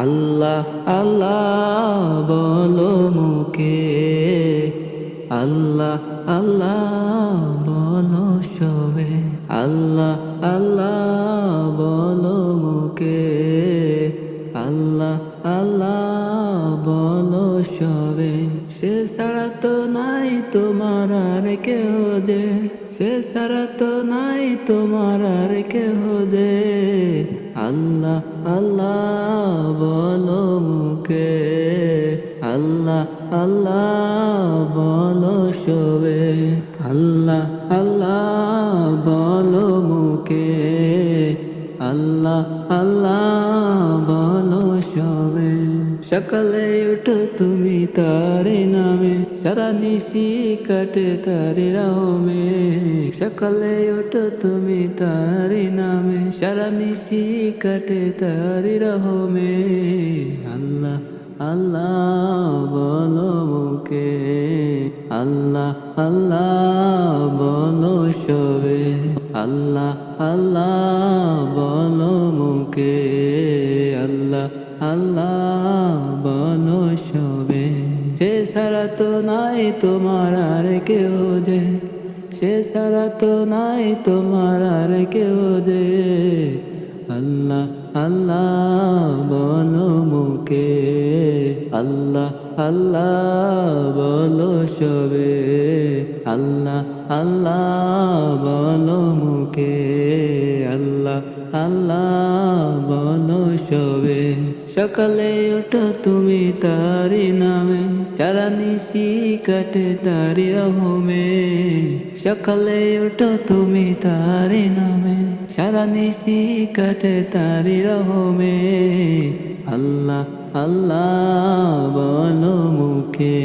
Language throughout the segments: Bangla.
আল্লাহ আল্লাহ বলো মুখে, আল্লাহ আল্লাহ বলো সবে। আল্লাহ আল্লাহ বলো মুখে, আল্লাহ আল্লাহ বলো সবে। সে ছাড়া তো নাই তোমার আর কেহ যে, সে ছাড়া তো নাই তোমার আর কেহ যে। আল্লাহ আল্লাহ বলো মুখে, আল্লাহ আল্লাহ বলো সবে। আল্লাহ আল্লাহ বলো মুখে, আল্লাহ আল্লাহ বলো সবে। সকালে উঠো তুমি তারে নামে, সারা নিশি কাটে তারে রহমে। সকালে উঠো তুমি তারে নামে, সারা নিশি কাটে তারে রহমে। আল্লাহ আল্লাহ বলো মুখে, আল্লাহ আল্লাহ বলো সবে। আল্লাহ আল্লাহ বলো মুখে, আল্লাহ আল্লাহ বলো সবে। সে ছাড়া তো নাই তোমার আর কেউ যে, সে ছাড়া তো নাই তোমার আর কেউ যে। আল্লাহ আল্লাহ বলো মুখে, আল্লাহ আল্লাহ বলো সবে। আল্লাহ আল্লাহ বলো মুখে, আল্লাহ আল্লাহ বলো সবে। সকালে ওঠো তুমি তারি নামে, সারা নিশি কাটে তারি রহমে। সকালে ওঠো তুমি তারি নামে, সারা নিশি কাটে তারি রহমে। আল্লাহ আল্লাহ বলো মুখে,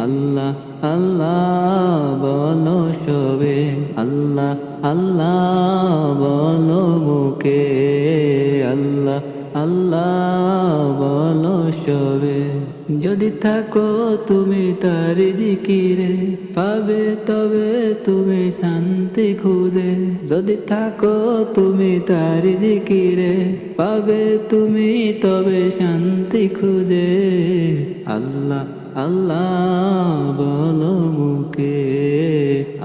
আল্লাহ আল্লাহ বলো সবে। আল্লাহ আল্লাহ বলো মুখে, আল্লাহ আল্লাহ বলো সবে। যদি থাকো তুমি তার জিকিরে, পাবে তবে তুমি শান্তি খুঁজে। যদি থাকো তুমি তার জিকিরে, পাবে তুমি তবে শান্তি খুঁজে। আল্লাহ আল্লাহ বলো মুখে,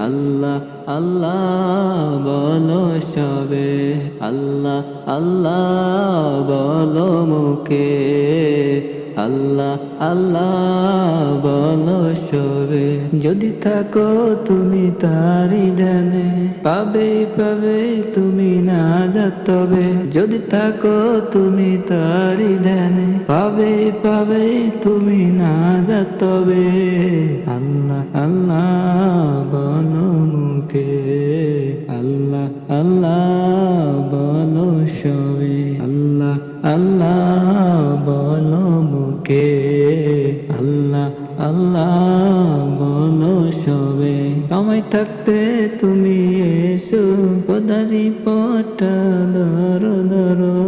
আল্লাহ আল্লাহ বলো সবে। আল্লাহ আল্লাহ বলো মুখে, আল্লাহ আল্লাহ বলো সবে। যদি থাকো তুমি তারি ধ্যানে, পাবে পাবে তুমি না তবে। যদি থাকো তুমি তারি ধ্যানে, পাবে পাবে তুমি না তবে। আল্লাহ আল্লাহ বলো মুখে, আল্লাহ আল্লাহ বলো সবে। আল্লাহ আল্লাহ বলো মুখে, আল্লাহ আল্লাহ বলো সবে। সময় থাকতে তুমি এসো, খোদারি পটা ধরো ধরো।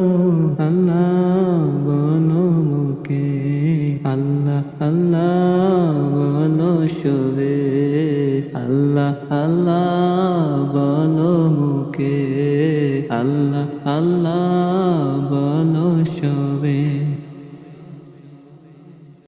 আল্লাহ বলো মুখে, আল্লাহ আল্লাহ বলো সবে। আল্লাহ আল্লাহ বলো মুখে, আল্লাহ আল্লাহ